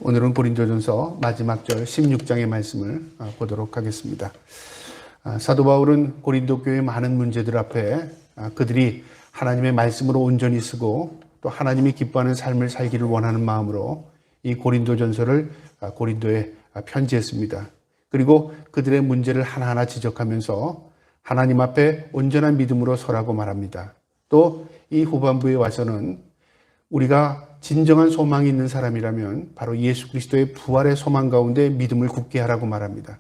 오늘은 고린도전서 마지막 절 16장의 말씀을 보도록 하겠습니다. 사도 바울은 고린도 교회의 많은 문제들 앞에 그들이 하나님의 말씀으로 온전히 쓰고 또 하나님이 기뻐하는 삶을 살기를 원하는 마음으로 이 고린도전서를 고린도에 편지했습니다. 그리고 그들의 문제를 하나하나 지적하면서 하나님 앞에 온전한 믿음으로 서라고 말합니다. 또 이 후반부에 와서는 우리가 진정한 소망이 있는 사람이라면 바로 예수 그리스도의 부활의 소망 가운데 믿음을 굳게 하라고 말합니다.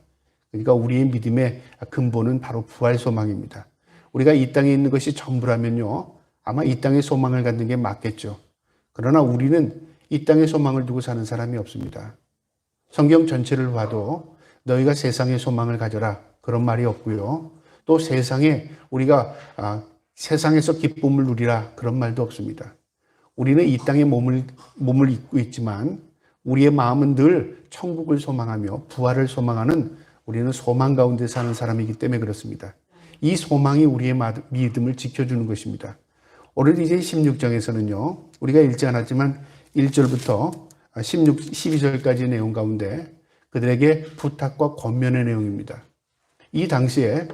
그러니까 우리의 믿음의 근본은 바로 부활 소망입니다. 우리가 이 땅에 있는 것이 전부라면요, 아마 이 땅에 소망을 갖는 게 맞겠죠. 그러나 우리는 이 땅에 소망을 두고 사는 사람이 없습니다. 성경 전체를 봐도 너희가 세상에 소망을 가져라 그런 말이 없고요. 또 세상에 우리가 세상에서 기쁨을 누리라 그런 말도 없습니다. 우리는 이 땅에 몸을 입고 있지만 우리의 마음은 늘 천국을 소망하며 부활을 소망하는 우리는 소망 가운데 사는 사람이기 때문에 그렇습니다. 이 소망이 우리의 믿음을 지켜주는 것입니다. 오늘 이제 16장에서는요, 우리가 읽지 않았지만 1절부터 12절까지의 내용 가운데 그들에게 부탁과 권면의 내용입니다. 이 당시에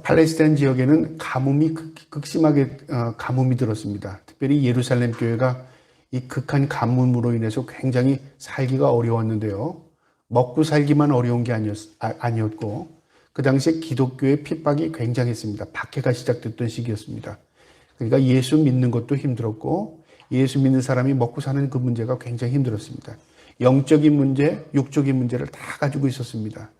팔레스타인 지역에는 가뭄이 극심하게 가뭄이 들었습니다. 특별히 예루살렘 교회가 이 극한 가뭄으로 인해서 굉장히 살기가 어려웠는데요. 먹고 살기만 어려운 게 아니었고 그 당시에 기독교의 핍박이 굉장했습니다. 박해가 시작됐던 시기였습니다. 그러니까 예수 믿는 것도 힘들었고 예수 믿는 사람이 먹고 사는 그 문제가 굉장히 힘들었습니다. 영적인 문제, 육적인 문제를 다 가지고 있었습니다.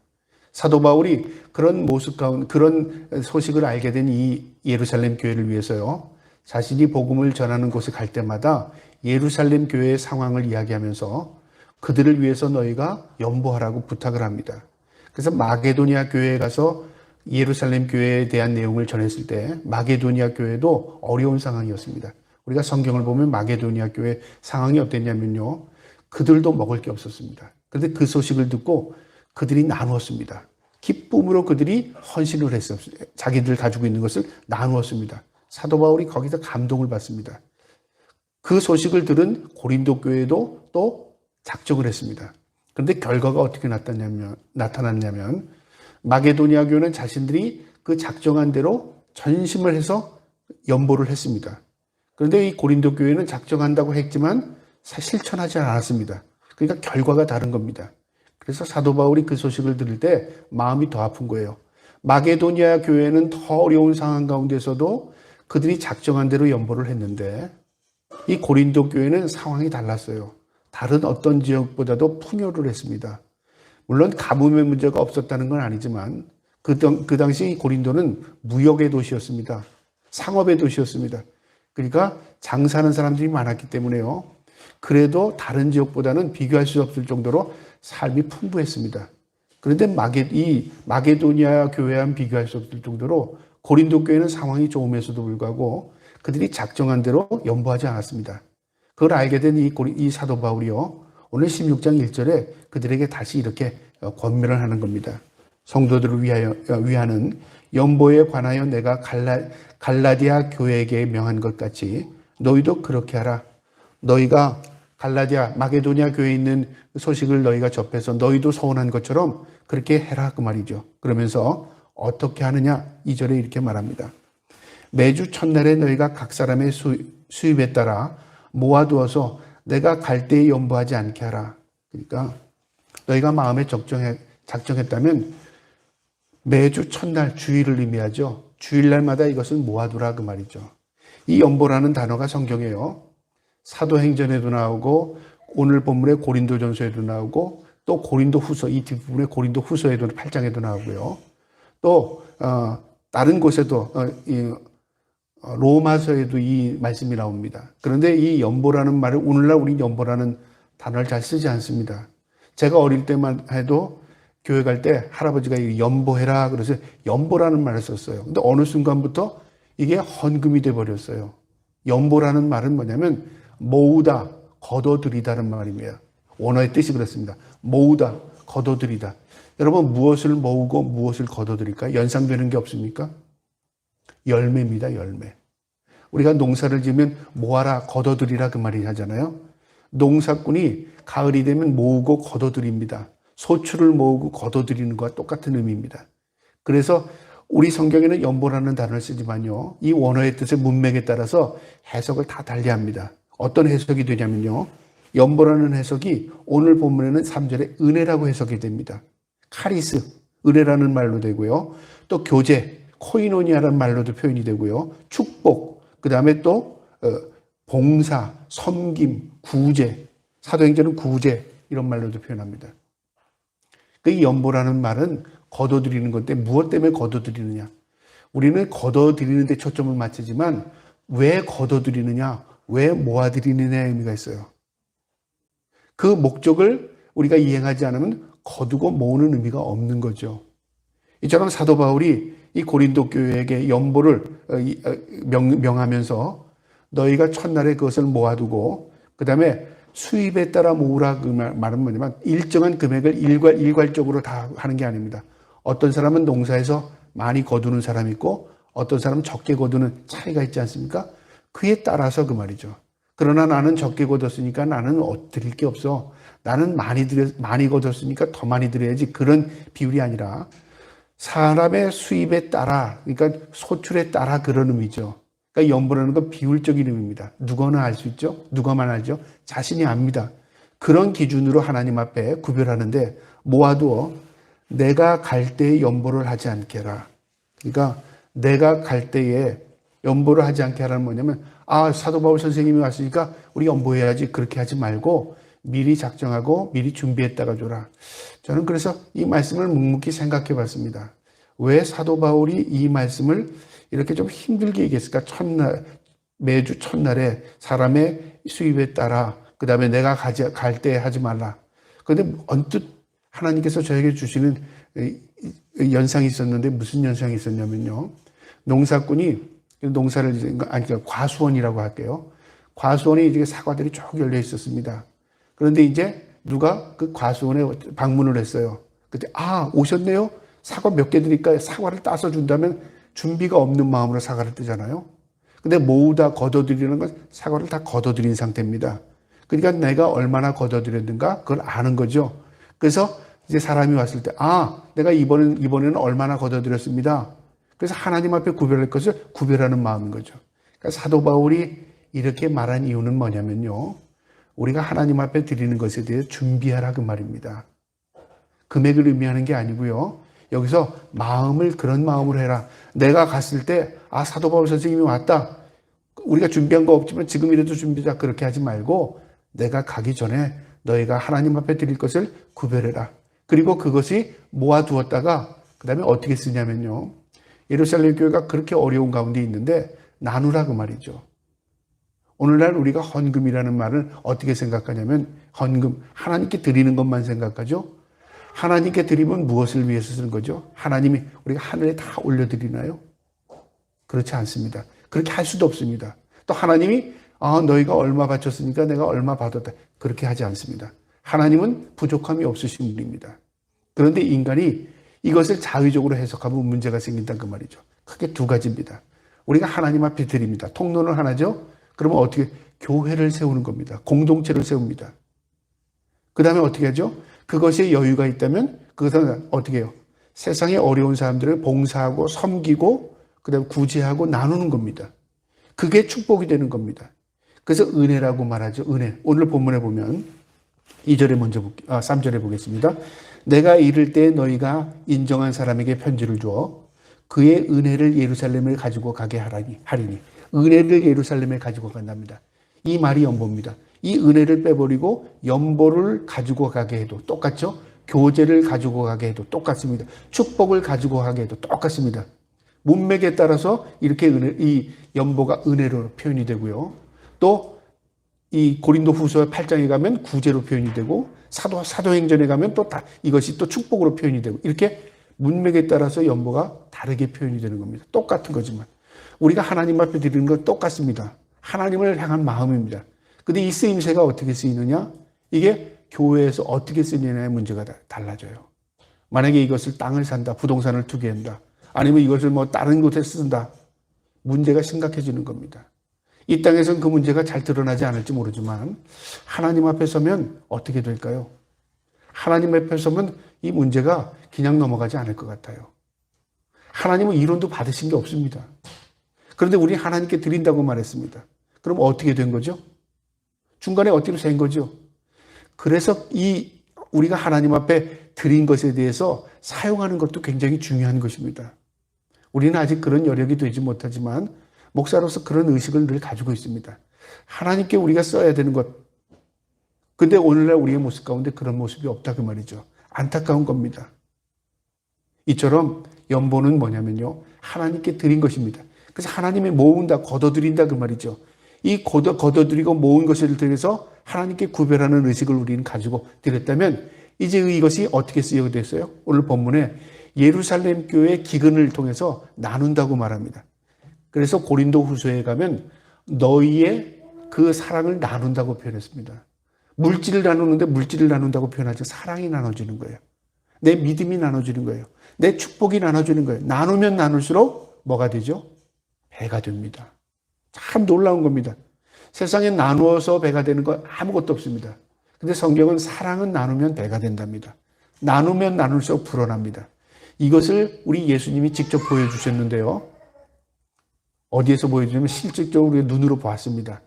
사도 바울이 그런 모습 가운데 그런 소식을 알게 된 이 예루살렘 교회를 위해서요, 자신이 복음을 전하는 곳에 갈 때마다 예루살렘 교회의 상황을 이야기하면서 그들을 위해서 너희가 연보하라고 부탁을 합니다. 그래서 마게도니아 교회에 가서 예루살렘 교회에 대한 내용을 전했을 때 마게도니아 교회도 어려운 상황이었습니다. 우리가 성경을 보면 마게도니아 교회 상황이 어땠냐면요, 그들도 먹을 게 없었습니다. 그런데 그 소식을 듣고 그들이 나누었습니다. 기쁨으로 그들이 헌신을 했어요. 자기들 가지고 있는 것을 나누었습니다. 사도 바울이 거기서 감동을 받습니다. 그 소식을 들은 고린도 교회도 또 작정을 했습니다. 그런데 결과가 어떻게 나타났냐면 마게도니아 교회는 자신들이 그 작정한 대로 전심을 해서 연보를 했습니다. 그런데 이 고린도 교회는 작정한다고 했지만 실천하지 않았습니다. 그러니까 결과가 다른 겁니다. 그래서 사도 바울이 그 소식을 들을 때 마음이 더 아픈 거예요. 마게도니아 교회는 더 어려운 상황 가운데서도 그들이 작정한 대로 연보를 했는데 이 고린도 교회는 상황이 달랐어요. 다른 어떤 지역보다도 풍요를 했습니다. 물론 가뭄의 문제가 없었다는 건 아니지만 그 당시 고린도는 무역의 도시였습니다. 상업의 도시였습니다. 그러니까 장사하는 사람들이 많았기 때문에요, 그래도 다른 지역보다는 비교할 수 없을 정도로 삶이 풍부했습니다. 그런데 이 마게도니아 교회와는 비교할 수 없을 정도로 고린도 교회는 상황이 좋음에서도 불구하고 그들이 작정한 대로 연보하지 않았습니다. 그걸 알게 된 이 사도 바울이요, 오늘 16장 1절에 그들에게 다시 이렇게 권면을 하는 겁니다. 성도들을 위하는 연보에 관하여 내가 갈라디아 교회에게 명한 것 같이 너희도 그렇게 하라. 너희가 갈라디아, 마게도니아 교회에 있는 소식을 너희가 접해서 너희도 소원한 것처럼 그렇게 해라 그 말이죠. 그러면서 어떻게 하느냐, 2절에 이렇게 말합니다. 매주 첫날에 너희가 각 사람의 수입에 따라 모아두어서 내가 갈 때에 연보하지 않게 하라. 그러니까 너희가 마음에 작정했다면 매주 첫날, 주일을 의미하죠. 주일날마다 이것을 모아두라 그 말이죠. 이 연보라는 단어가 성경에요, 사도행전에도 나오고 오늘 본문의 고린도전서에도 나오고 또 고린도후서, 이 뒷부분의 고린도후서에도 8장에도 나오고요. 또 다른 곳에도 로마서에도 이 말씀이 나옵니다. 그런데 이 연보라는 말을 오늘날 우리 연보라는 단어를 잘 쓰지 않습니다. 제가 어릴 때만 해도 교회 갈 때 할아버지가 연보해라 그래서 연보라는 말을 썼어요. 근데 어느 순간부터 이게 헌금이 돼 버렸어요. 연보라는 말은 뭐냐면 모으다, 거둬들이다는 말입니다. 원어의 뜻이 그렇습니다. 모으다, 거둬들이다. 여러분, 무엇을 모으고 무엇을 거둬들일까요? 연상되는 게 없습니까? 열매입니다, 열매. 우리가 농사를 지으면 모아라, 거둬들이라 그 말이 하잖아요. 농사꾼이 가을이 되면 모으고 걷어들입니다. 소출을 모으고 걷어들이는 것과 똑같은 의미입니다. 그래서 우리 성경에는 연보라는 단어를 쓰지만요, 이 원어의 뜻의 문맥에 따라서 해석을 다 달리합니다. 어떤 해석이 되냐면요, 연보라는 해석이 오늘 본문에는 3절에 은혜라고 해석이 됩니다. 카리스, 은혜라는 말로 되고요. 또 교제, 코이노니아라는 말로도 표현이 되고요. 축복, 그 다음에 또 봉사, 섬김, 구제, 사도행전은 구제 이런 말로도 표현합니다. 그 연보라는 말은 걷어들이는 건데 무엇 때문에 걷어들이느냐? 우리는 걷어들이는 데 초점을 맞추지만 왜 걷어들이느냐? 왜 모아들이느냐의 의미가 있어요. 그 목적을 우리가 이행하지 않으면 거두고 모으는 의미가 없는 거죠. 이처럼 사도 바울이 이 고린도 교회에게 연보를 명하면서 너희가 첫날에 그것을 모아두고 그 다음에 수입에 따라 모으라 그 말은 뭐냐면 일정한 금액을 일괄적으로 다 하는 게 아닙니다. 어떤 사람은 농사에서 많이 거두는 사람이 있고 어떤 사람은 적게 거두는 차이가 있지 않습니까? 그에 따라서 그 말이죠. 그러나 나는 적게 거뒀으니까 나는 드릴 게 없어. 나는 많이 거뒀으니까 더 많이 드려야지. 그런 비율이 아니라 사람의 수입에 따라, 그러니까 소출에 따라 그런 의미죠. 그러니까 연보라는 건 비율적인 의미입니다. 누구나 알 수 있죠? 누가만 알죠? 자신이 압니다. 그런 기준으로 하나님 앞에 구별하는데 모아두어 내가 갈 때에 연보를 하지 않게 하라. 그러니까 내가 갈 때에 연보를 하지 않게 하라는 뭐냐면 사도 바울 선생님이 왔으니까 우리 연보해야지 그렇게 하지 말고 미리 작정하고 미리 준비했다가 줘라. 저는 그래서 이 말씀을 묵묵히 생각해 봤습니다. 왜 사도 바울이 이 말씀을 이렇게 좀 힘들게 얘기했을까? 매주 첫날에 사람의 수입에 따라 그 다음에 내가 갈 때 하지 말라. 그런데 언뜻 하나님께서 저에게 주시는 연상이 있었는데 무슨 연상이 있었냐면요. 농사꾼이 농사를 그러니까 과수원이라고 할게요. 과수원에 이제 사과들이 쭉 열려 있었습니다. 그런데 이제 누가 그 과수원에 방문을 했어요. 그때 오셨네요. 사과 몇 개 드릴까요? 사과를 따서 준다면 준비가 없는 마음으로 사과를 뜨잖아요. 근데 모으다 걷어들이는 건 사과를 다 걷어들인 상태입니다. 그러니까 내가 얼마나 걷어들였는가 그걸 아는 거죠. 그래서 이제 사람이 왔을 때 내가 이번에는 얼마나 걷어들였습니다. 그래서 하나님 앞에 구별할 것을 구별하는 마음인 거죠. 그러니까 사도 바울이 이렇게 말한 이유는 뭐냐면요. 우리가 하나님 앞에 드리는 것에 대해 준비하라 그 말입니다. 금액을 의미하는 게 아니고요. 여기서 그런 마음으로 해라. 내가 갔을 때 사도 바울 선생님이 왔다. 우리가 준비한 거 없지만 지금이라도 준비하자. 그렇게 하지 말고 내가 가기 전에 너희가 하나님 앞에 드릴 것을 구별해라. 그리고 그것이 모아두었다가 그 다음에 어떻게 쓰냐면요. 예루살렘 교회가 그렇게 어려운 가운데 있는데 나누라 그 말이죠. 오늘날 우리가 헌금이라는 말을 어떻게 생각하냐면 헌금, 하나님께 드리는 것만 생각하죠. 하나님께 드리면 무엇을 위해서 쓰는 거죠? 하나님이 우리가 하늘에 다 올려드리나요? 그렇지 않습니다. 그렇게 할 수도 없습니다. 또 하나님이 너희가 얼마 바쳤으니까 내가 얼마 받았다. 그렇게 하지 않습니다. 하나님은 부족함이 없으신 분입니다. 그런데 인간이 이것을 자의적으로 해석하면 문제가 생긴다 그 말이죠. 크게 두 가지입니다. 우리가 하나님 앞에 드립니다. 통로는 하나죠. 그러면 어떻게 교회를 세우는 겁니다. 공동체를 세웁니다. 그 다음에 어떻게 하죠? 그것에 여유가 있다면 그것은 어떻게 해요? 세상에 어려운 사람들을 봉사하고 섬기고 그 다음에 구제하고 나누는 겁니다. 그게 축복이 되는 겁니다. 그래서 은혜라고 말하죠. 은혜. 오늘 본문에 보면 2절에 먼저 3절에 보겠습니다. 내가 이를 때 너희가 인정한 사람에게 편지를 주어 그의 은혜를 예루살렘에 가지고 가게 하리니 은혜를 예루살렘에 가지고 간답니다. 이 말이 연보입니다. 이 은혜를 빼버리고 연보를 가지고 가게 해도 똑같죠? 교제를 가지고 가게 해도 똑같습니다. 축복을 가지고 가게 해도 똑같습니다. 문맥에 따라서 이렇게 이 연보가 은혜로 표현이 되고요. 또 이 고린도 후서 8장에 가면 구제로 표현이 되고 사도행전에 가면 또 이것이 또 축복으로 표현이 되고 이렇게 문맥에 따라서 연보가 다르게 표현이 되는 겁니다. 똑같은 거지만 우리가 하나님 앞에 드리는 건 똑같습니다. 하나님을 향한 마음입니다. 근데 이 쓰임새가 어떻게 쓰이느냐? 이게 교회에서 어떻게 쓰느냐의 문제가 달라져요. 만약에 이것을 땅을 산다, 부동산을 투기한다, 아니면 이것을 다른 곳에 쓴다, 문제가 심각해지는 겁니다. 이 땅에서는 그 문제가 잘 드러나지 않을지 모르지만 하나님 앞에 서면 어떻게 될까요? 하나님 앞에 서면 이 문제가 그냥 넘어가지 않을 것 같아요. 하나님은 이론도 받으신 게 없습니다. 그런데 우리 하나님께 드린다고 말했습니다. 그럼 어떻게 된 거죠? 중간에 어떻게 된 거죠? 그래서 우리가 하나님 앞에 드린 것에 대해서 사용하는 것도 굉장히 중요한 것입니다. 우리는 아직 그런 여력이 되지 못하지만 목사로서 그런 의식을 늘 가지고 있습니다. 하나님께 우리가 써야 되는 것. 근데 오늘날 우리의 모습 가운데 그런 모습이 없다 그 말이죠. 안타까운 겁니다. 이처럼 연보는 뭐냐면요. 하나님께 드린 것입니다. 그래서 하나님이 모은다, 거둬들인다 그 말이죠. 이 거둬들이고 모은 것을 통해서 하나님께 구별하는 의식을 우리는 가지고 드렸다면 이제 이것이 어떻게 쓰여야 됐어요? 오늘 본문에 예루살렘 교회 기근을 통해서 나눈다고 말합니다. 그래서 고린도 후서에 가면 너희의 그 사랑을 나눈다고 표현했습니다. 물질을 나누는데 물질을 나눈다고 표현하죠. 사랑이 나눠지는 거예요. 내 믿음이 나눠지는 거예요. 내 축복이 나눠지는 거예요. 나누면 나눌수록 뭐가 되죠? 배가 됩니다. 참 놀라운 겁니다. 세상에 나누어서 배가 되는 거 아무것도 없습니다. 근데 성경은 사랑은 나누면 배가 된답니다. 나누면 나눌수록 불어납니다. 이것을 우리 예수님이 직접 보여주셨는데요. 어디에서 보여주냐면 실질적으로 우리가 눈으로 보았습니다.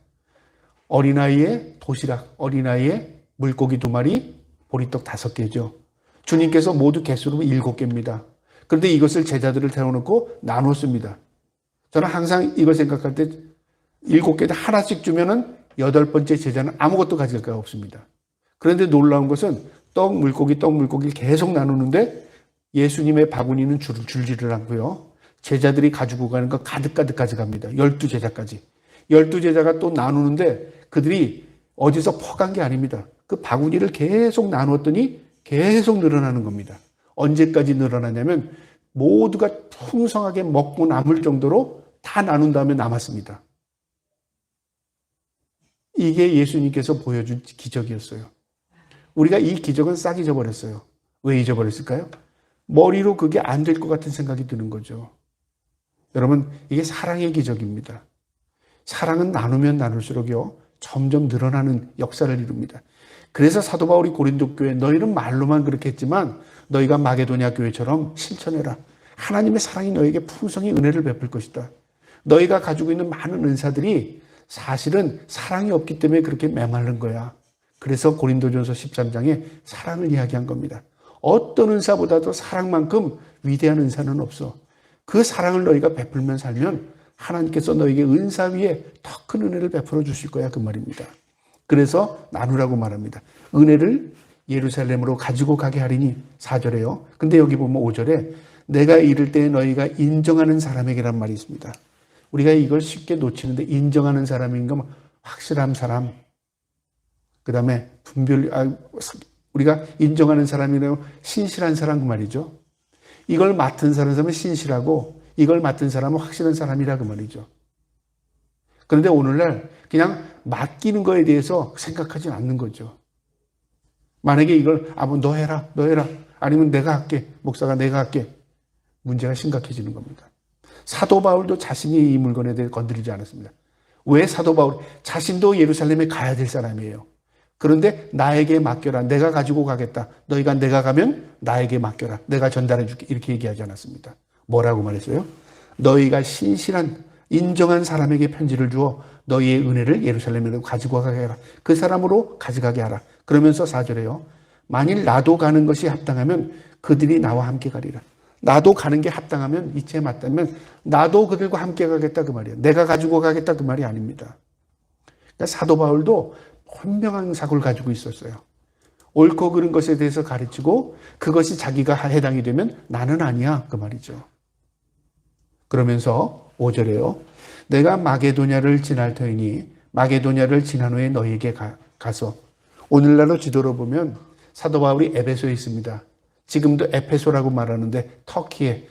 어린아이의 도시락, 어린아이의 물고기 2마리, 보리떡 5개죠. 주님께서 모두 개수로 7개입니다. 그런데 이것을 제자들을 태워놓고 나눴습니다. 저는 항상 이걸 생각할 때 7개도 하나씩 주면은 8번째 제자는 아무것도 가질 거 없습니다. 그런데 놀라운 것은 떡, 물고기를 계속 나누는데 예수님의 바구니는 줄지를 않고요. 제자들이 가지고 가는 거 가득 가져갑니다. 12제자까지. 12제자가 또 나누는데 그들이 어디서 퍼간 게 아닙니다. 그 바구니를 계속 나누었더니 계속 늘어나는 겁니다. 언제까지 늘어나냐면 모두가 풍성하게 먹고 남을 정도로 다 나눈 다음에 남았습니다. 이게 예수님께서 보여준 기적이었어요. 우리가 이 기적은 싹 잊어버렸어요. 왜 잊어버렸을까요? 머리로 그게 안 될 것 같은 생각이 드는 거죠. 여러분, 이게 사랑의 기적입니다. 사랑은 나누면 나눌수록요, 점점 늘어나는 역사를 이룹니다. 그래서 사도 바울이 고린도 교회 너희는 말로만 그렇게 했지만 너희가 마게도냐 교회처럼 실천해라. 하나님의 사랑이 너에게 풍성히 은혜를 베풀 것이다. 너희가 가지고 있는 많은 은사들이 사실은 사랑이 없기 때문에 그렇게 메마른 거야. 그래서 고린도전서 13장에 사랑을 이야기한 겁니다. 어떤 은사보다도 사랑만큼 위대한 은사는 없어. 그 사랑을 너희가 베풀면 살면 하나님께서 너에게 은사 위에 더 큰 은혜를 베풀어 주실 거야 그 말입니다. 그래서 나누라고 말합니다. 은혜를 예루살렘으로 가지고 가게 하리니 4절에요. 근데 여기 보면 5절에 내가 이를 때 너희가 인정하는 사람에게란 말이 있습니다. 우리가 이걸 쉽게 놓치는데 인정하는 사람인 건 확실한 사람. 그 다음에 우리가 인정하는 사람이라고 신실한 사람 그 말이죠. 이걸 맡은 사람은 신실하고 이걸 맡은 사람은 확실한 사람이라 그 말이죠. 그런데 오늘날 그냥 맡기는 거에 대해서 생각하지 않는 거죠. 만약에 이걸 너 해라 아니면 내가 할게 목사가 내가 할게 문제가 심각해지는 겁니다. 사도 바울도 자신이 이 물건에 대해 건드리지 않았습니다. 왜 사도 바울 자신도 예루살렘에 가야 될 사람이에요. 그런데 나에게 맡겨라. 내가 가지고 가겠다. 너희가 내가 가면 나에게 맡겨라. 내가 전달해 줄게. 이렇게 얘기하지 않았습니다. 뭐라고 말했어요? 너희가 신실한 인정한 사람에게 편지를 주어 너희의 은혜를 예루살렘으로 가지고 가게 하라. 그 사람으로 가져가게 하라. 그러면서 4절에요. 만일 나도 가는 것이 합당하면 그들이 나와 함께 가리라. 나도 가는 게 합당하면 이치에 맞다면 나도 그들과 함께 가겠다 그 말이에요. 내가 가지고 가겠다 그 말이 아닙니다. 그러니까 사도 바울도 분명한 사고를 가지고 있었어요. 옳고 그른 것에 대해서 가르치고 그것이 자기가 해당이 되면 나는 아니야 그 말이죠. 그러면서 5절에요. 내가 마게도냐를 지날 터이니 마게도냐를 지난 후에 너희에게 가서 오늘날로 지도로 보면 사도 바울이 에베소에 있습니다. 지금도 에페소라고 말하는데 터키의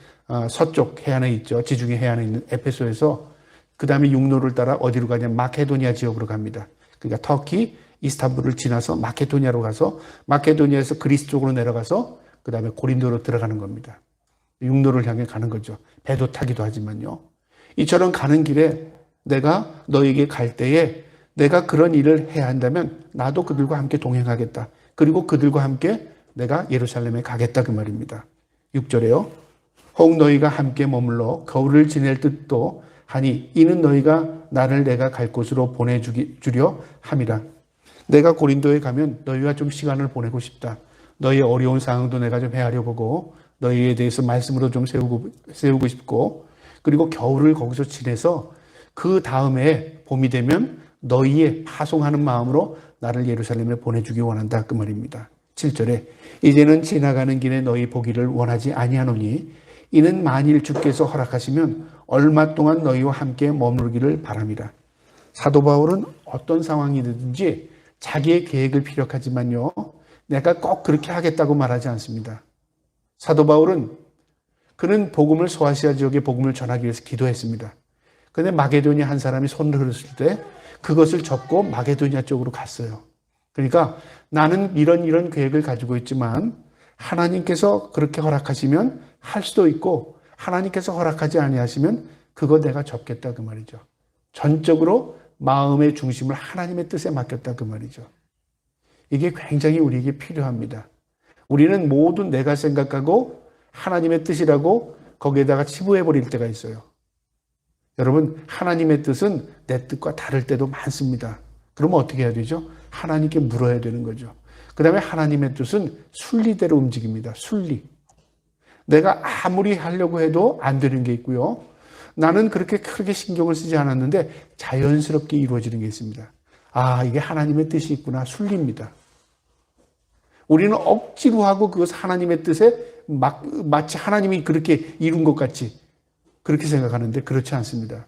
서쪽 해안에 있죠. 지중해 해안에 있는 에페소에서 그 다음에 육로를 따라 어디로 가냐면 마케도니아 지역으로 갑니다. 그러니까 터키 이스탄불을 지나서 마케도니아로 가서 마케도니아에서 그리스 쪽으로 내려가서 그 다음에 고린도로 들어가는 겁니다. 육로를 향해 가는 거죠. 배도 타기도 하지만요. 이처럼 가는 길에 내가 너에게 갈 때에 내가 그런 일을 해야 한다면 나도 그들과 함께 동행하겠다. 그리고 그들과 함께 내가 예루살렘에 가겠다 그 말입니다. 6절에요. 혹 너희가 함께 머물러 겨울을 지낼 듯도 하니 이는 너희가 나를 내가 갈 곳으로 보내주려 함이라. 내가 고린도에 가면 너희와 좀 시간을 보내고 싶다. 너희의 어려운 상황도 내가 좀 헤아려 보고 너희에 대해서 말씀으로 좀 세우고 싶고 그리고 겨울을 거기서 지내서 그 다음에 봄이 되면 너희의 파송하는 마음으로 나를 예루살렘에 보내주기 원한다 그 말입니다. 7절에 이제는 지나가는 길에 너희 보기를 원하지 아니하노니 이는 만일 주께서 허락하시면 얼마 동안 너희와 함께 머무르기를 바랍니다. 사도 바울은 어떤 상황이든지 자기의 계획을 피력하지만요. 내가 꼭 그렇게 하겠다고 말하지 않습니다. 사도 바울은 그는 복음을 소아시아 지역에 복음을 전하기 위해서 기도했습니다. 그런데 마게도니아 한 사람이 손을 들었을 때 그것을 접고 마게도니아 쪽으로 갔어요. 그러니까 나는 이런 계획을 가지고 있지만 하나님께서 그렇게 허락하시면 할 수도 있고 하나님께서 허락하지 아니하시면 그거 내가 접겠다 그 말이죠. 전적으로 마음의 중심을 하나님의 뜻에 맡겼다 그 말이죠. 이게 굉장히 우리에게 필요합니다. 우리는 모두 내가 생각하고 하나님의 뜻이라고 거기에다가 치부해버릴 때가 있어요. 여러분 하나님의 뜻은 내 뜻과 다를 때도 많습니다. 그러면 어떻게 해야 되죠? 하나님께 물어야 되는 거죠. 그 다음에 하나님의 뜻은 순리대로 움직입니다. 순리. 내가 아무리 하려고 해도 안 되는 게 있고요. 나는 그렇게 크게 신경을 쓰지 않았는데 자연스럽게 이루어지는 게 있습니다. 아, 이게 하나님의 뜻이 있구나. 순리입니다. 우리는 억지로 하고 그것을 하나님의 뜻에 마치 하나님이 그렇게 이룬 것 같이 그렇게 생각하는데 그렇지 않습니다.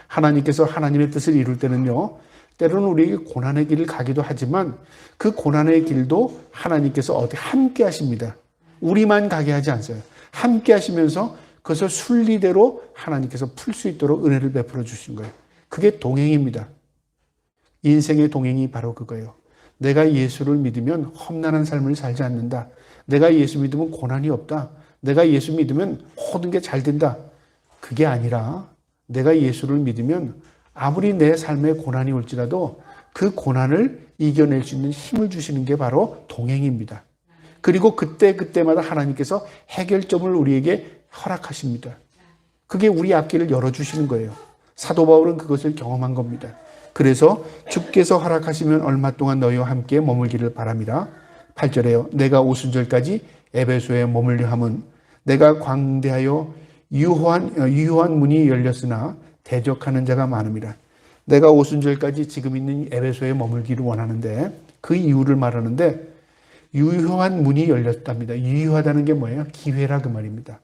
하나님께서 하나님의 뜻을 이룰 때는요. 때로는 우리에게 고난의 길을 가기도 하지만 그 고난의 길도 하나님께서 어디 함께 하십니다. 우리만 가게 하지 않아요. 함께 하시면서 그것을 순리대로 하나님께서 풀 수 있도록 은혜를 베풀어 주신 거예요. 그게 동행입니다. 인생의 동행이 바로 그거예요. 내가 예수를 믿으면 험난한 삶을 살지 않는다. 내가 예수 믿으면 고난이 없다. 내가 예수 믿으면 모든 게 잘 된다. 그게 아니라 내가 예수를 믿으면 아무리 내 삶에 고난이 올지라도 그 고난을 이겨낼 수 있는 힘을 주시는 게 바로 동행입니다. 그리고 그때마다 하나님께서 해결점을 우리에게 허락하십니다. 그게 우리 앞길을 열어주시는 거예요. 사도 바울은 그것을 경험한 겁니다. 그래서 주께서 허락하시면 얼마 동안 너희와 함께 머물기를 바랍니다. 8절에요. 내가 오순절까지 에베소에 머물려 함은 내가 광대하여 유효한 문이 열렸으나 대적하는 자가 많음이라. 내가 오순절까지 지금 있는 에베소에 머물기를 원하는데 그 이유를 말하는데 유효한 문이 열렸답니다. 유효하다는 게 뭐예요? 기회라 그 말입니다.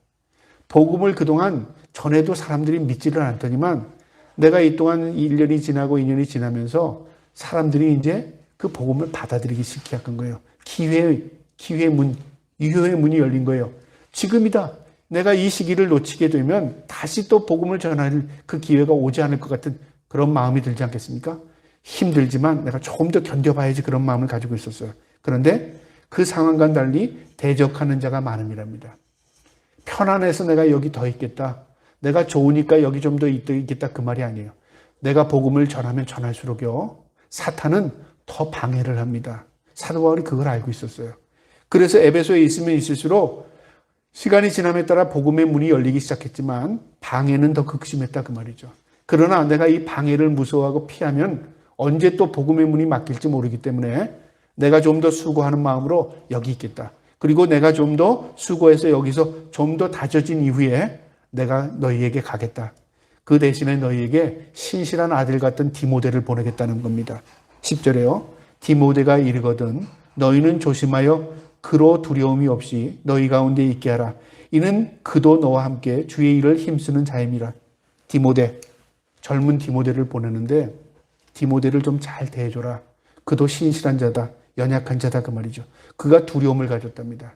복음을 그동안 전에도 사람들이 믿지를 않더니만 내가 이 동안 1년이 지나고 2년이 지나면서 사람들이 이제 그 복음을 받아들이기 시작한 거예요. 기회의 문, 유효의 문이 열린 거예요. 지금이다. 내가 이 시기를 놓치게 되면 다시 또 복음을 전할 그 기회가 오지 않을 것 같은 그런 마음이 들지 않겠습니까? 힘들지만 내가 조금 더 견뎌봐야지 그런 마음을 가지고 있었어요. 그런데 그 상황과는 달리 대적하는 자가 많음이랍니다. 편안해서 내가 여기 더 있겠다. 내가 좋으니까 여기 좀 더 있겠다 그 말이 아니에요. 내가 복음을 전하면 전할수록요. 사탄은 더 방해를 합니다. 사도 바울이 그걸 알고 있었어요. 그래서 에베소에 있으면 있을수록 시간이 지남에 따라 복음의 문이 열리기 시작했지만 방해는 더 극심했다 그 말이죠. 그러나 내가 이 방해를 무서워하고 피하면 언제 또 복음의 문이 막힐지 모르기 때문에 내가 좀 더 수고하는 마음으로 여기 있겠다. 그리고 내가 좀 더 수고해서 여기서 좀 더 다져진 이후에 내가 너희에게 가겠다. 그 대신에 너희에게 신실한 아들 같은 디모데를 보내겠다는 겁니다. 10절에요. 디모데가 이르거든 너희는 조심하여 그로 두려움이 없이 너희 가운데 있게 하라. 이는 그도 너와 함께 주의 일을 힘쓰는 자임이라. 디모데, 젊은 디모데를 보내는데 디모데를 좀 잘 대해줘라. 그도 신실한 자다. 연약한 자다 그 말이죠. 그가 두려움을 가졌답니다.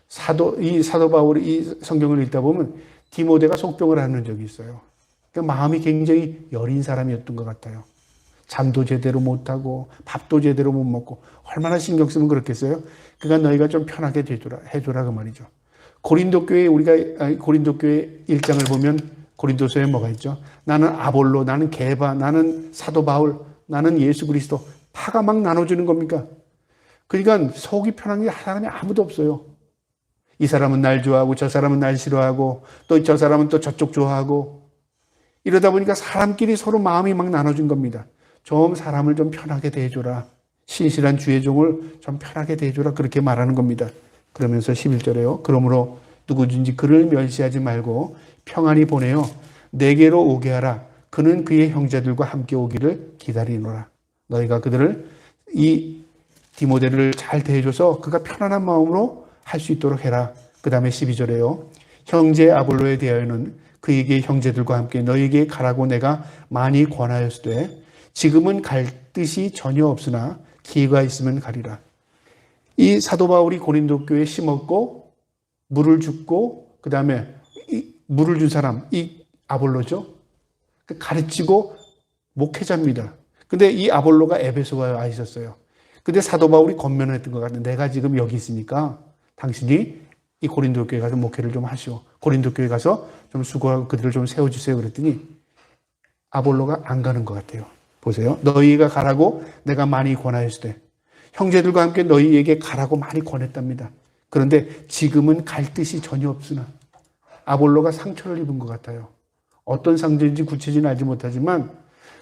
사도 바울이 이 성경을 읽다 보면 디모데가 속병을 하는 적이 있어요. 그러니까 마음이 굉장히 여린 사람이었던 것 같아요. 잠도 제대로 못하고 밥도 제대로 못 먹고 얼마나 신경 쓰면 그렇겠어요? 그러니까 너희가 좀 편하게 해줘라 그 말이죠. 고린도 교회 1장을 보면 고린도서에 뭐가 있죠? 나는 아볼로, 나는 게바, 나는 사도 바울, 나는 예수 그리스도. 파가 막 나눠주는 겁니까? 그러니까 속이 편한 게 사람이 아무도 없어요. 이 사람은 날 좋아하고 저 사람은 날 싫어하고 또 저 사람은 또 저쪽 좋아하고 이러다 보니까 사람끼리 서로 마음이 막 나눠진 겁니다. 좀 사람을 좀 편하게 대해줘라. 신실한 주의 종을 좀 편하게 대해줘라. 그렇게 말하는 겁니다. 그러면서 11절에요. 그러므로 누구든지 그를 멸시하지 말고 평안히 보내어 내게로 오게 하라. 그는 그의 형제들과 함께 오기를 기다리노라. 너희가 그들을 이 디모데를 잘 대해줘서 그가 편안한 마음으로 할 수 있도록 해라. 그 다음에 12절에요. 형제 아볼로에 대하여는 그에게 형제들과 함께 너희에게 가라고 내가 많이 권하였으되 지금은 갈 뜻이 전혀 없으나 기회가 있으면 가리라. 이 사도 바울이 고린도 교회에 심었고 물을 줍고 그 다음에 물을 준 사람 이 아볼로죠. 가르치고 목회자입니다. 근데 이 아볼로가 에베소에 와 있었어요. 근데 사도 바울이 권면했던 것 같은데 내가 지금 여기 있으니까 당신이 이 고린도 교회 가서 목회를 좀 하시오. 고린도 교회 가서 좀 수고하고 그들을 좀 세워주세요. 그랬더니 아볼로가 안 가는 것 같아요. 보세요. 너희가 가라고 내가 많이 권하였을 때 형제들과 함께 너희에게 가라고 많이 권했답니다. 그런데 지금은 갈 뜻이 전혀 없으나 아볼로가 상처를 입은 것 같아요. 어떤 상처인지 구체적으로 알지 못하지만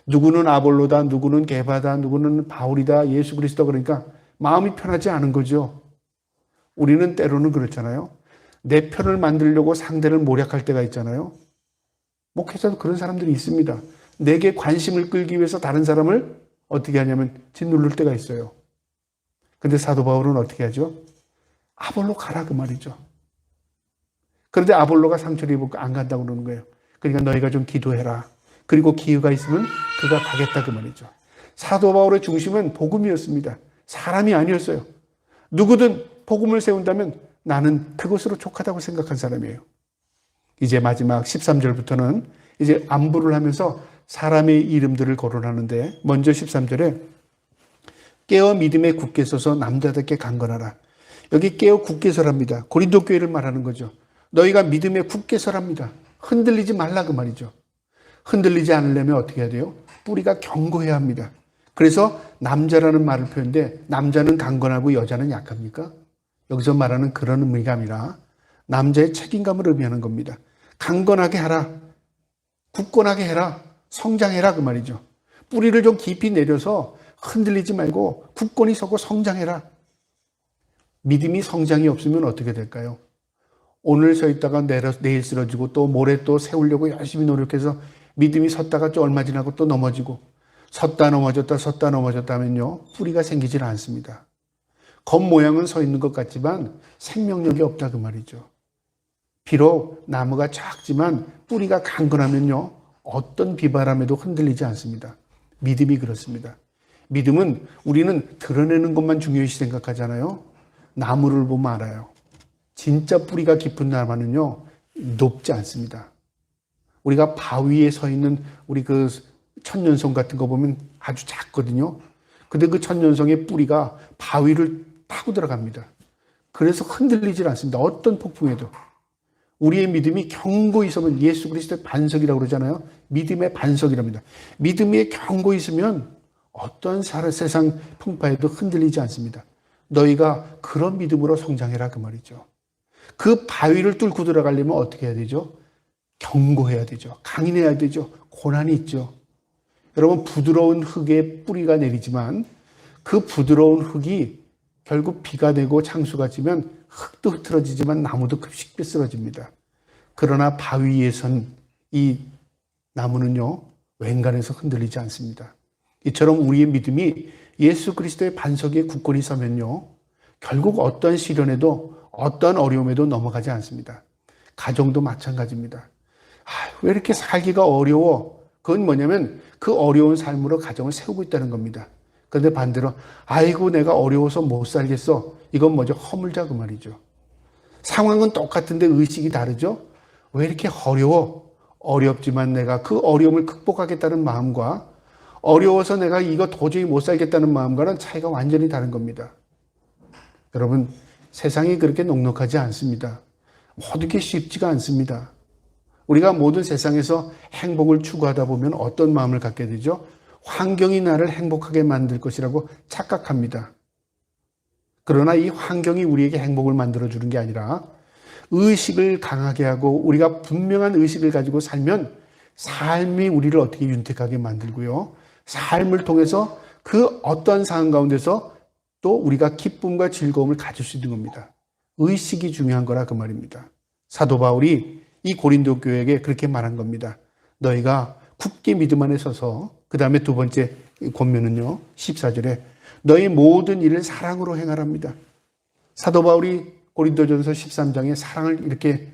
누구는 아볼로다, 누구는 게바다, 누구는 바울이다, 예수 그리스도 그러니까 마음이 편하지 않은 거죠. 우리는 때로는 그렇잖아요. 내 편을 만들려고 상대를 모략할 때가 있잖아요. 목회자도 그런 사람들이 있습니다. 내게 관심을 끌기 위해서 다른 사람을 어떻게 하냐면 짓누를 때가 있어요. 근데 사도 바울은 어떻게 하죠? 아볼로 가라 그 말이죠. 그런데 아볼로가 상처를 입고 안 간다고 그러는 거예요. 그러니까 너희가 좀 기도해라. 그리고 기회가 있으면 그가 가겠다 그 말이죠. 사도 바울의 중심은 복음이었습니다. 사람이 아니었어요. 누구든 복음을 세운다면 나는 그것으로 족하다고 생각한 사람이에요. 이제 마지막 13절부터는 이제 안부를 하면서 사람의 이름들을 거론하는데 먼저 13절에 깨어 믿음에 굳게 서서 남자답게 강건하라. 여기 깨어 굳게 서랍니다. 고린도 교회를 말하는 거죠. 너희가 믿음에 굳게 서랍니다. 흔들리지 말라 그 말이죠. 흔들리지 않으려면 어떻게 해야 돼요? 뿌리가 견고해야 합니다. 그래서 남자라는 말을 표현데 남자는 강건하고 여자는 약합니까? 여기서 말하는 그런 의미가 아니라 남자의 책임감을 의미하는 겁니다. 강건하게 하라. 굳건하게 해라. 성장해라 그 말이죠. 뿌리를 좀 깊이 내려서 흔들리지 말고 굳건히 서고 성장해라. 믿음이 성장이 없으면 어떻게 될까요? 오늘 서 있다가 내일 쓰러지고 또 모레 또 세우려고 열심히 노력해서 믿음이 섰다가 또 얼마 지나고 또 넘어지고 섰다 넘어졌다 하면요. 뿌리가 생기질 않습니다. 겉모양은 서 있는 것 같지만 생명력이 없다 그 말이죠. 비록 나무가 작지만 뿌리가 강건하면요. 어떤 비바람에도 흔들리지 않습니다. 믿음이 그렇습니다. 믿음은 우리는 드러내는 것만 중요시 생각하잖아요. 나무를 보면 알아요. 진짜 뿌리가 깊은 나무는요. 높지 않습니다. 우리가 바위에 서 있는 우리 그 천년송 같은 거 보면 아주 작거든요. 근데 그 천년송의 뿌리가 바위를 타고 들어갑니다. 그래서 흔들리질 않습니다. 어떤 폭풍에도. 우리의 믿음이 견고히 있으면 예수 그리스도의 반석이라고 그러잖아요. 믿음의 반석이랍니다. 믿음이 견고히 있으면 어떤 세상 풍파에도 흔들리지 않습니다. 너희가 그런 믿음으로 성장해라 그 말이죠. 그 바위를 뚫고 들어가려면 어떻게 해야 되죠? 견고해야 되죠. 강인해야 되죠. 고난이 있죠. 여러분 부드러운 흙에 뿌리가 내리지만 그 부드러운 흙이 결국 비가 되고 창수가 지면 흙도 흐트러지지만 나무도 쉽게 쓰러집니다. 그러나 바위 위에 선 이 나무는요. 웬간에서 흔들리지 않습니다. 이처럼 우리의 믿음이 예수 그리스도의 반석에 굳건히 서면요. 결국 어떤 시련에도 어떤 어려움에도 넘어가지 않습니다. 가정도 마찬가지입니다. 왜 이렇게 살기가 어려워? 그건 뭐냐면 그 어려운 삶으로 가정을 세우고 있다는 겁니다. 그런데 반대로 아이고 내가 어려워서 못 살겠어. 이건 뭐죠? 허물자 그 말이죠. 상황은 똑같은데 의식이 다르죠? 왜 이렇게 어려워? 어렵지만 내가 그 어려움을 극복하겠다는 마음과 어려워서 내가 이거 도저히 못 살겠다는 마음과는 차이가 완전히 다른 겁니다. 여러분 세상이 그렇게 녹록하지 않습니다. 모든 게 쉽지가 않습니다. 우리가 모든 세상에서 행복을 추구하다 보면 어떤 마음을 갖게 되죠? 환경이 나를 행복하게 만들 것이라고 착각합니다. 그러나 이 환경이 우리에게 행복을 만들어주는 게 아니라 의식을 강하게 하고 우리가 분명한 의식을 가지고 살면 삶이 우리를 어떻게 윤택하게 만들고요. 삶을 통해서 그 어떠한 상황 가운데서 또 우리가 기쁨과 즐거움을 가질 수 있는 겁니다. 의식이 중요한 거라 그 말입니다. 사도 바울이 이 고린도 교회에게 그렇게 말한 겁니다. 너희가 굳게 믿음 안에 서서 그 다음에 두 번째 권면은요. 14절에 너희 모든 일을 사랑으로 행하랍니다. 사도 바울이 고린도전서 13장에 사랑을 이렇게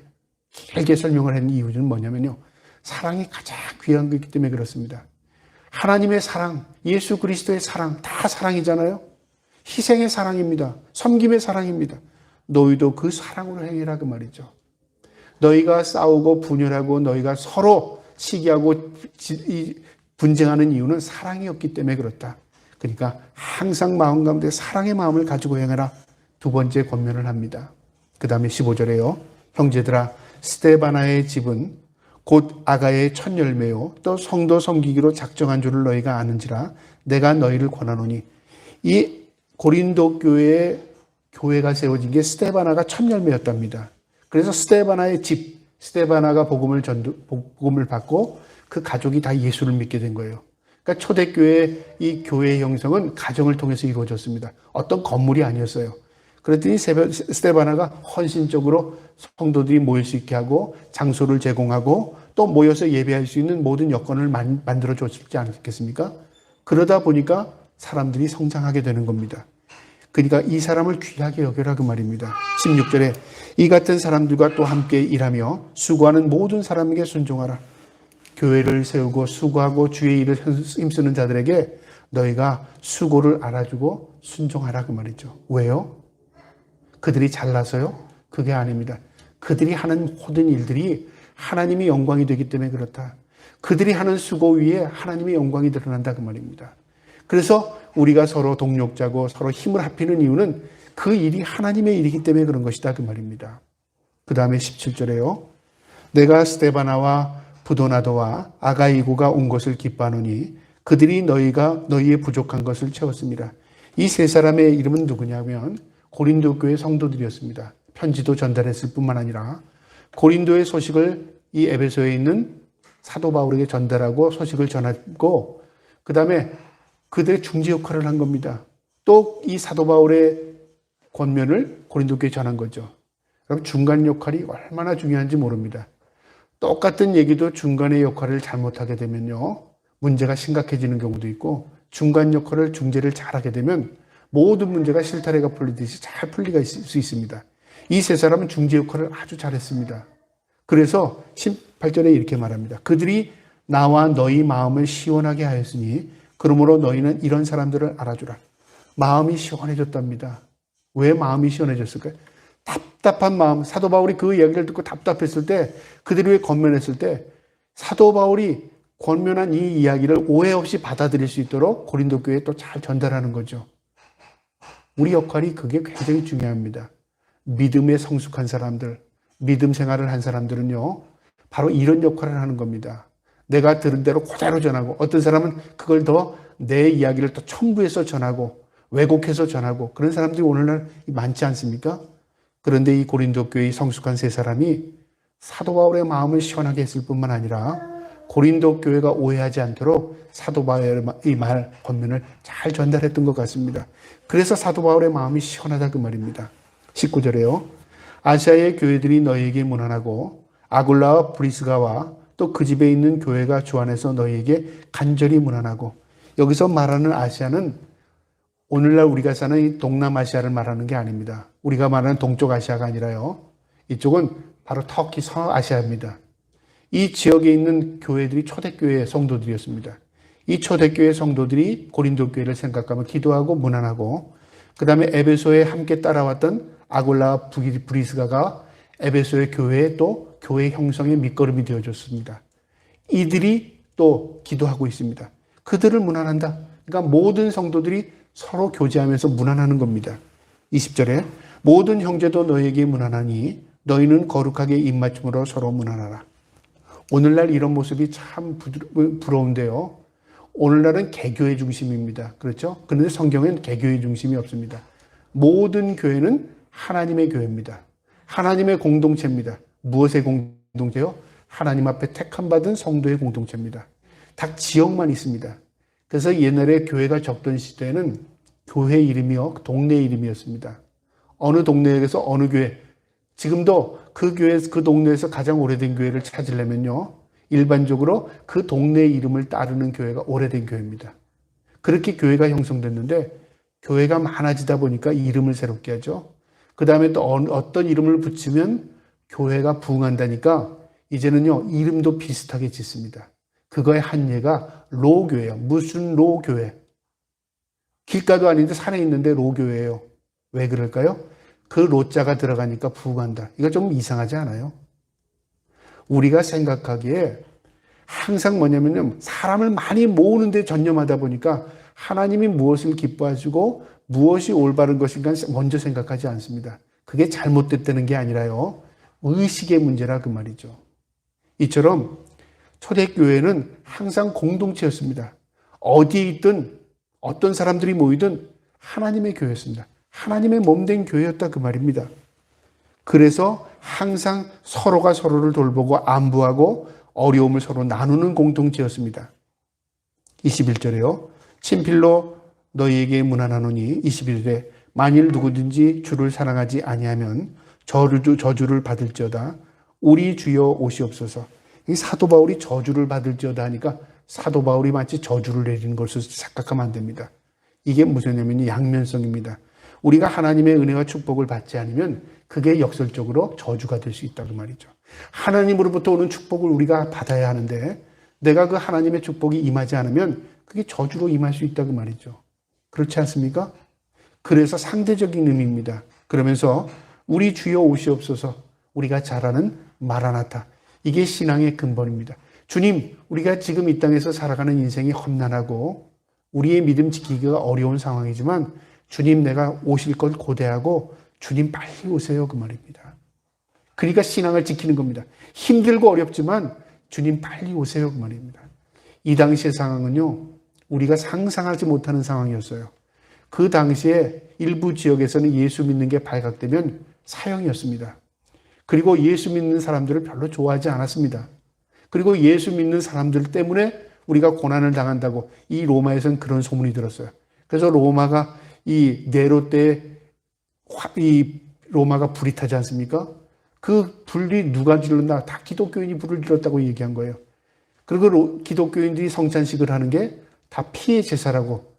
길게 설명을 한 이유는 뭐냐면요. 사랑이 가장 귀한 거기 때문에 그렇습니다. 하나님의 사랑, 예수 그리스도의 사랑 다 사랑이잖아요. 희생의 사랑입니다. 섬김의 사랑입니다. 너희도 그 사랑으로 행해라 그 말이죠. 너희가 싸우고 분열하고 너희가 서로 시기하고 분쟁하는 이유는 사랑이 없기 때문에 그렇다. 그러니까 항상 마음 가운데 사랑의 마음을 가지고 행하라. 두 번째 권면을 합니다. 그 다음에 15절에요. 형제들아 스데바나의 집은 곧 아가의 첫 열매요 또 성도 섬기기로 작정한 줄을 너희가 아는지라 내가 너희를 권하노니 이 고린도 교회가 세워진 게 스데바나가 첫 열매였답니다. 그래서 스데바나의 집, 스데바나가 복음을 받고 그 가족이 다 예수를 믿게 된 거예요. 그러니까 초대교회 이 교회의 형성은 가정을 통해서 이루어졌습니다. 어떤 건물이 아니었어요. 그랬더니 스데바나가 헌신적으로 성도들이 모일 수 있게 하고 장소를 제공하고 또 모여서 예배할 수 있는 모든 여건을 만들어 줬지 않겠습니까? 그러다 보니까 사람들이 성장하게 되는 겁니다. 그러니까 이 사람을 귀하게 여겨라 그 말입니다. 16절에 이 같은 사람들과 또 함께 일하며 수고하는 모든 사람에게 순종하라. 교회를 세우고 수고하고 주의 일을 힘쓰는 자들에게 너희가 수고를 알아주고 순종하라 그 말이죠. 왜요? 그들이 잘나서요? 그게 아닙니다. 그들이 하는 모든 일들이 하나님의 영광이 되기 때문에 그렇다. 그들이 하는 수고 위에 하나님의 영광이 드러난다 그 말입니다. 그래서 우리가 서로 동력자고 서로 힘을 합히는 이유는 그 일이 하나님의 일이기 때문에 그런 것이다 그 말입니다. 그 다음에 17절에요. 내가 스데바나와 부도나도와 아가이고가 온 것을 기뻐하노니 그들이 너희의 부족한 것을 채웠습니다. 이 세 사람의 이름은 누구냐면 고린도 교회 성도들이었습니다. 편지도 전달했을 뿐만 아니라 고린도의 소식을 이 에베소에 있는 사도 바울에게 전달하고 소식을 전하고 그 다음에 그들의 중재 역할을 한 겁니다. 또 이 사도 바울의 권면을 고린도 교회에 전한 거죠. 여러분 중간 역할이 얼마나 중요한지 모릅니다. 똑같은 얘기도 중간의 역할을 잘못하게 되면요. 문제가 심각해지는 경우도 있고 중간 역할을 중재를 잘하게 되면 모든 문제가 실타래가 풀리듯이 잘 풀리가 수 있습니다. 이 세 사람은 중재 역할을 아주 잘했습니다. 그래서 18절에 이렇게 말합니다. 그들이 나와 너희 마음을 시원하게 하였으니 그러므로 너희는 이런 사람들을 알아주라. 마음이 시원해졌답니다. 왜 마음이 시원해졌을까요? 답답한 마음. 사도 바울이 그 이야기를 듣고 답답했을 때 그들이 왜 권면했을 때 사도 바울이 권면한 이 이야기를 오해 없이 받아들일 수 있도록 고린도 교회에 또 잘 전달하는 거죠. 우리 역할이 그게 굉장히 중요합니다. 믿음에 성숙한 사람들, 믿음 생활을 한 사람들은요, 바로 이런 역할을 하는 겁니다. 내가 들은 대로 그대로 전하고, 어떤 사람은 그걸 더 내 이야기를 더 첨부해서 전하고, 왜곡해서 전하고, 그런 사람들이 오늘날 많지 않습니까? 그런데 이 고린도 교회의 성숙한 세 사람이 사도 바울의 마음을 시원하게 했을 뿐만 아니라, 고린도 교회가 오해하지 않도록 사도 바울의 이 말, 권면을 잘 전달했던 것 같습니다. 그래서 사도 바울의 마음이 시원하다 그 말입니다. 19절에요. 아시아의 교회들이 너희에게 문안하고 아굴라와 브리스가와 또 그 집에 있는 교회가 주 안에서 너희에게 간절히 문안하고, 여기서 말하는 아시아는 오늘날 우리가 사는 이 동남아시아를 말하는 게 아닙니다. 우리가 말하는 동쪽 아시아가 아니라요. 이쪽은 바로 터키 서아시아입니다. 이 지역에 있는 교회들이 초대교회 성도들이었습니다. 이 초대교회 성도들이 고린도 교회를 생각하며 기도하고 문안하고, 그 다음에 에베소에 함께 따라왔던 아굴라와 브리스가가 에베소의 교회에 또 교회 형성의 밑거름이 되어줬습니다. 이들이 또 기도하고 있습니다. 그들을 문안한다. 그러니까 모든 성도들이 서로 교제하면서 문안하는 겁니다. 20절에 모든 형제도 너에게 문안하니 너희는 거룩하게 입맞춤으로 서로 문안하라. 오늘날 이런 모습이 참 부러운데요. 오늘날은 개교의 중심입니다. 그렇죠? 그런데 성경엔 개교의 중심이 없습니다. 모든 교회는 하나님의 교회입니다. 하나님의 공동체입니다. 무엇의 공동체요? 하나님 앞에 택함받은 성도의 공동체입니다. 딱 지역만 있습니다. 그래서 옛날에 교회가 적던 시대에는 교회 이름이요, 동네 이름이었습니다. 어느 동네에서 어느 교회, 지금도 그 교회, 그 동네에서 가장 오래된 교회를 찾으려면요, 일반적으로 그 동네 이름을 따르는 교회가 오래된 교회입니다. 그렇게 교회가 형성됐는데, 교회가 많아지다 보니까 이름을 새롭게 하죠. 그 다음에 또 어떤 이름을 붙이면 교회가 부흥한다니까, 이제는요, 이름도 비슷하게 짓습니다. 그거의 한 예가 로교예요. 무슨 로교회. 길가도 아닌데 산에 있는데 로교회예요. 왜 그럴까요? 그 로자가 들어가니까 부흥한다. 이거 좀 이상하지 않아요? 우리가 생각하기에 항상 뭐냐면요, 사람을 많이 모으는 데 전념하다 보니까 하나님이 무엇을 기뻐하시고 무엇이 올바른 것인가 먼저 생각하지 않습니다. 그게 잘못됐다는 게 아니라요, 의식의 문제라 그 말이죠. 이처럼 초대교회는 항상 공동체였습니다. 어디에 있든 어떤 사람들이 모이든 하나님의 교회였습니다. 하나님의 몸된 교회였다 그 말입니다. 그래서 항상 서로가 서로를 돌보고 안부하고 어려움을 서로 나누는 공동체였습니다. 21절에요. 친필로 너희에게 문안하노니 21절에 만일 누구든지 주를 사랑하지 아니하면 저주를 받을지어다. 우리 주여 오시옵소서. 이 사도 바울이 저주를 받을지어다 하니까 사도 바울이 마치 저주를 내리는 것을 착각하면 안 됩니다. 이게 무슨 양면성입니다. 우리가 하나님의 은혜와 축복을 받지 않으면 그게 역설적으로 저주가 될 수 있다고 말이죠. 하나님으로부터 오는 축복을 우리가 받아야 하는데 내가 그 하나님의 축복이 임하지 않으면 그게 저주로 임할 수 있다고 말이죠. 그렇지 않습니까? 그래서 상대적인 의미입니다. 그러면서 우리 주여 오시옵소서, 우리가 잘 아는 마라나타. 이게 신앙의 근본입니다. 주님, 우리가 지금 이 땅에서 살아가는 인생이 험난하고 우리의 믿음 지키기가 어려운 상황이지만 주님, 내가 오실 걸 고대하고 주님 빨리 오세요 그 말입니다. 그러니까 신앙을 지키는 겁니다. 힘들고 어렵지만 주님 빨리 오세요 그 말입니다. 이 당시의 상황은요, 우리가 상상하지 못하는 상황이었어요. 그 당시에 일부 지역에서는 예수 믿는 게 발각되면 사형이었습니다. 그리고 예수 믿는 사람들을 별로 좋아하지 않았습니다. 그리고 예수 믿는 사람들 때문에 우리가 고난을 당한다고 이 로마에서는 그런 소문이 들었어요. 그래서 로마가 이 네로 때 이 로마가 불이 타지 않습니까? 그 불이 누가 질렀나? 다 기독교인이 불을 질렀다고 얘기한 거예요. 그리고 기독교인들이 성찬식을 하는 게 다 피해 제사라고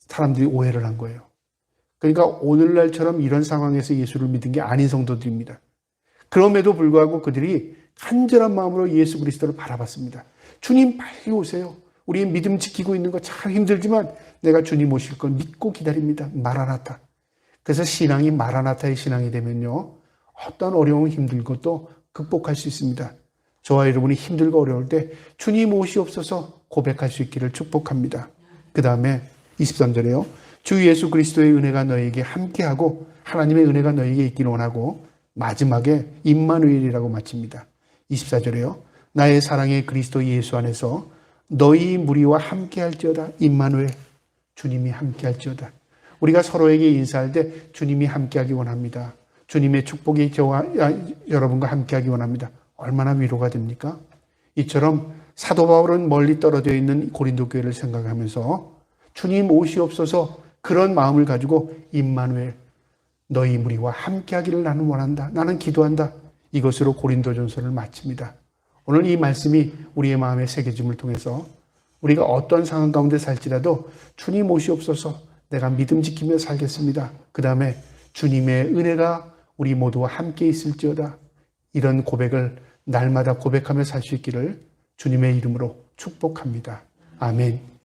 사람들이 오해를 한 거예요. 그러니까 오늘날처럼 이런 상황에서 예수를 믿은 게 아닌 성도들입니다. 그럼에도 불구하고 그들이 간절한 마음으로 예수 그리스도를 바라봤습니다. 주님 빨리 오세요. 우리 믿음 지키고 있는 거 참 힘들지만 내가 주님 오실 걸 믿고 기다립니다. 마라나타. 그래서 신앙이 마라나타의 신앙이 되면요, 어떤 어려움 힘든 것도 극복할 수 있습니다. 저와 여러분이 힘들고 어려울 때 주님 오시옵소서 고백할 수 있기를 축복합니다. 그 다음에 23절에요. 주 예수 그리스도의 은혜가 너에게 함께하고 하나님의 은혜가 너에게 있기를 원하고 마지막에 임마누엘이라고 마칩니다. 24절에요. 나의 사랑의 그리스도 예수 안에서 너희 무리와 함께할지어다. 임마누엘, 주님이 함께할지어다. 우리가 서로에게 인사할 때 주님이 함께하기 원합니다. 주님의 축복이 저와 여러분과 함께하기 원합니다. 얼마나 위로가 됩니까? 이처럼 사도 바울은 멀리 떨어져 있는 고린도 교회를 생각하면서 주님 오시옵소서 그런 마음을 가지고 임마누엘, 너희 무리와 함께하기를 나는 원한다. 나는 기도한다. 이것으로 고린도전서를 마칩니다. 오늘 이 말씀이 우리의 마음에 새겨짐을 통해서 우리가 어떤 상황 가운데 살지라도 주님 오시옵소서, 내가 믿음 지키며 살겠습니다. 그 다음에 주님의 은혜가 우리 모두와 함께 있을지어다. 이런 고백을 날마다 고백하며 살 수 있기를 주님의 이름으로 축복합니다. 아멘.